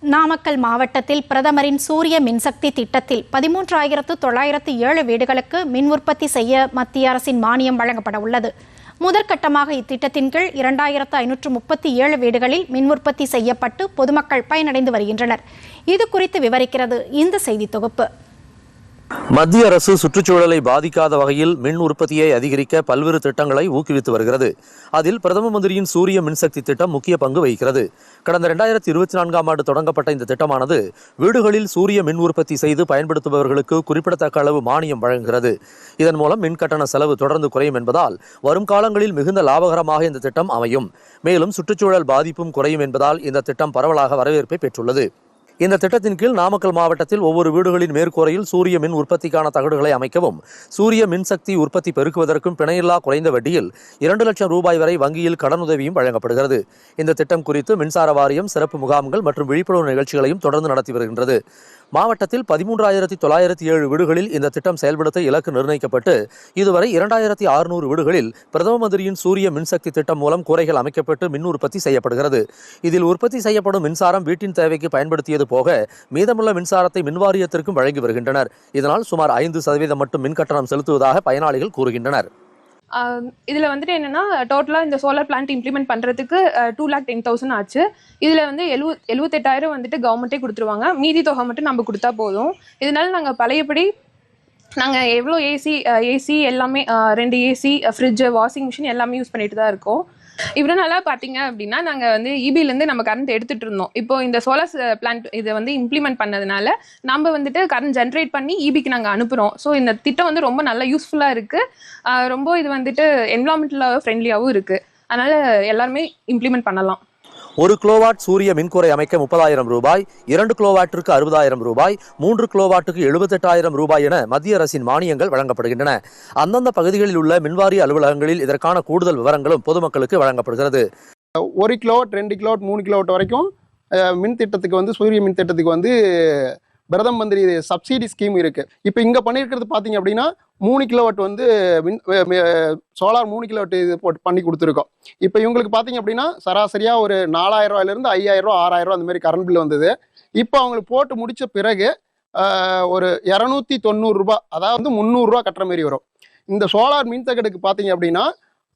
நாமக்கல் மாவட்டத்தில் பிரதமரின் சூரிய மின்சக்தி திட்டத்தில் 13,907 வீடுகளுக்கு மின் உற்பத்தி செய்ய மத்திய அரசின் மானியம் வழங்கப்பட உள்ளது. முதற்கட்டமாக இத்திட்டத்தின் கீழ் 2,537 வீடுகளில் மின் உற்பத்தி செய்யப்பட்டு பொதுமக்கள் பயனடைந்து வருகின்றனர். இது குறித்து விவரிக்கிறது இந்த செய்தி தொகுப்பு. மத்திய அரசு சுற்றுச்சூழலை பாதிக்காத வகையில் மின் உற்பத்தியை அதிகரிக்க பல்வேறு திட்டங்களை ஊக்குவித்து வருகிறது. அதில் பிரதம மந்திரியின் சூரிய மின்சக்தி திட்டம் முக்கிய பங்கு வகிக்கிறது. கடந்த 2024ஆம் ஆண்டு தொடங்கப்பட்ட இந்த திட்டமானது வீடுகளில் சூரிய மின் உற்பத்தி செய்து பயன்படுத்துபவர்களுக்கு குறிப்பிடத்தக்க அளவு மானியம் வழங்குகிறது. இதன் மூலம் மின் கட்டண செலவு தொடர்ந்து குறையும் என்பதால் வரும் காலங்களில் மிகுந்த லாபகரமாக இந்த திட்டம் அமையும். மேலும் சுற்றுச்சூழல் பாதிப்பும் குறையும் என்பதால் இந்த திட்டம் பரவலாக வரவேற்பை பெற்றுள்ளது. இந்த திட்டத்தின் கீழ் நாமக்கல் மாவட்டத்தில் ஒவ்வொரு வீடுகளின் மேற்கூரையில் சூரிய மின் உற்பத்திக்கான தகடுகளை அமைக்கவும், சூரிய மின்சக்தி உற்பத்தி பெருக்குவதற்கும் பிணையில்லா குறைந்த வட்டியில் 2 லட்சம் ரூபாய் வரை வங்கியில் கடனுதவியும் வழங்கப்படுகிறது. இந்த திட்டம் குறித்து மின்சார வாரியம் சிறப்பு முகாம்கள் மற்றும் விழிப்புணர்வு நிகழ்ச்சிகளையும் தொடர்ந்து நடத்தி வருகின்றது. மாவட்டத்தில் 13,907 வீடுகளில் இந்த திட்டம் செயல்படுத்த இலக்கு நிர்ணயிக்கப்பட்டு இதுவரை 2,600 வீடுகளில் பிரதம மந்திரியின் சூரிய மின்சக்தி திட்டம் மூலம் கூரைகள் அமைக்கப்பட்டு மின் உற்பத்தி செய்யப்படுகிறது. இதில் உற்பத்தி செய்யப்படும் மின்சாரம் வீட்டின் தேவைக்கு பயன்படுத்தியது போக மீதமுள்ள மின்சாரத்தை மின்வாரியத்திற்கும் வழங்கி வருகின்றனர். இதனால் சுமார் 5% மட்டும் மின் கட்டணம் செலுத்துவதாக பயனாளிகள் கூறுகின்றனர். இதில் வந்துட்டு என்னென்னா டோட்டலாக இந்த சோலார் பிளான்ட் இம்ப்ளிமெண்ட் பண்ணுறதுக்கு 2,10,000 ஆச்சு. இதில் வந்து 78,000 வந்துட்டு கவர்மெண்ட்டே கொடுத்துருவாங்க. மீதி தொகை மட்டும் நம்ம கொடுத்தா போதும். இதனால நாங்கள் பழையபடி நாங்கள் எவ்வளோ ஏசி எல்லாமே 2 ஏசி, ஃப்ரிட்ஜு, வாஷிங் மிஷின் எல்லாமே யூஸ் பண்ணிட்டு தான் இருக்கோம். இவ்வளோ நாளா பார்த்தீங்க அப்படின்னா நாங்கள் வந்து இபிலேருந்து நம்ம கரண்ட் எடுத்துகிட்டு இருந்தோம். இப்போ இந்த சோலார் பிளான்ட் இதை வந்து இம்ப்ளிமெண்ட் பண்ணதுனால நம்ம வந்துட்டு கரண்ட் ஜென்ரேட் பண்ணி இபிக்கு நாங்கள் அனுப்புகிறோம். ஸோ இந்த திட்டம் வந்து ரொம்ப நல்லா யூஸ்ஃபுல்லாக இருக்குது. ரொம்ப இது வந்துட்டு என்விரான்மெண்டலாக ஃப்ரெண்ட்லியாகவும் இருக்குது. அதனால் எல்லாருமே இம்ப்ளிமெண்ட் பண்ணலாம். 1 கிலோவாட் சூரிய மின்கூரை அமைக்க 30,000 ரூபாய், 2 கிலோவாட்டிற்கு 60,000 ரூபாய், 3 கிலோவாட்டுக்கு 78,000 ரூபாய் என மத்திய அரசின் மானியங்கள் வழங்கப்படுகின்றன. அந்தந்த பகுதிகளில் உள்ள மின்வாரிய அலுவலகங்களில் இதற்கான கூடுதல் விவரங்களும் பொதுமக்களுக்கு வழங்கப்படுகிறது. 1 கிலோவாட், 2 கிலோவாட், 3 கிலோவாட் வரைக்கும் மின் திட்டத்துக்கு வந்து சூரிய மின் திட்டத்துக்கு வந்து பிரதம மந்திரி சப்சிடி ஸ்கீம் இருக்கு. இப்போ இங்கே பண்ணியிருக்கிறது பார்த்தீங்க அப்படின்னா 3 கிலோவாட் வந்து சோலார் 3 கிலோவாட் இது போட்டு பண்ணி கொடுத்துருக்கோம். இப்போ இவங்களுக்கு பார்த்தீங்க அப்படின்னா சராசரியாக ஒரு 4,000 ரூபாயிலிருந்து 5,000 ரூபா, 6,000 ரூபா அந்த மாதிரி கரண்ட் பில் வந்தது. இப்போ அவங்களுக்கு போட்டு முடிச்ச பிறகு ஒரு 290 ரூபா, அதாவது 300 ரூபா கட்டுற மாதிரி வரும். இந்த சோலார் மின் தகடுக்கு பார்த்தீங்க அப்படின்னா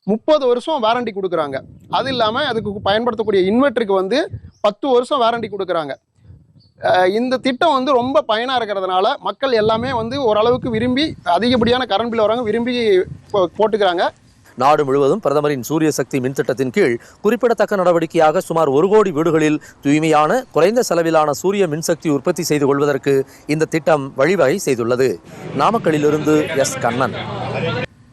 30 வருஷம் வாரண்டி கொடுக்குறாங்க. அது இல்லாமல் அதுக்கு பயன்படுத்தக்கூடிய இன்வெர்ட்டருக்கு வந்து 10 வருஷம் வாரண்டி கொடுக்குறாங்க. இந்த திட்டம் வந்து ரொம்ப பயனாக இருக்கிறதுனால மக்கள் எல்லாமே வந்து ஓரளவுக்கு விரும்பி அதிகப்படியான கரண்ட் பில் வரவங்க விரும்பி போட்டுக்கிறாங்க. நாடு முழுவதும் பிரதமரின் சூரிய சக்தி மின் திட்டத்தின் கீழ் குறிப்பிடத்தக்க நடவடிக்கையாக சுமார் 1 கோடி வீடுகளில் தூய்மையான குறைந்த செலவிலான சூரிய மின்சக்தி உற்பத்தி செய்து கொள்வதற்கு இந்த திட்டம் வழிவகை செய்துள்ளது. நாமக்கலிலிருந்து எஸ். கண்ணன்.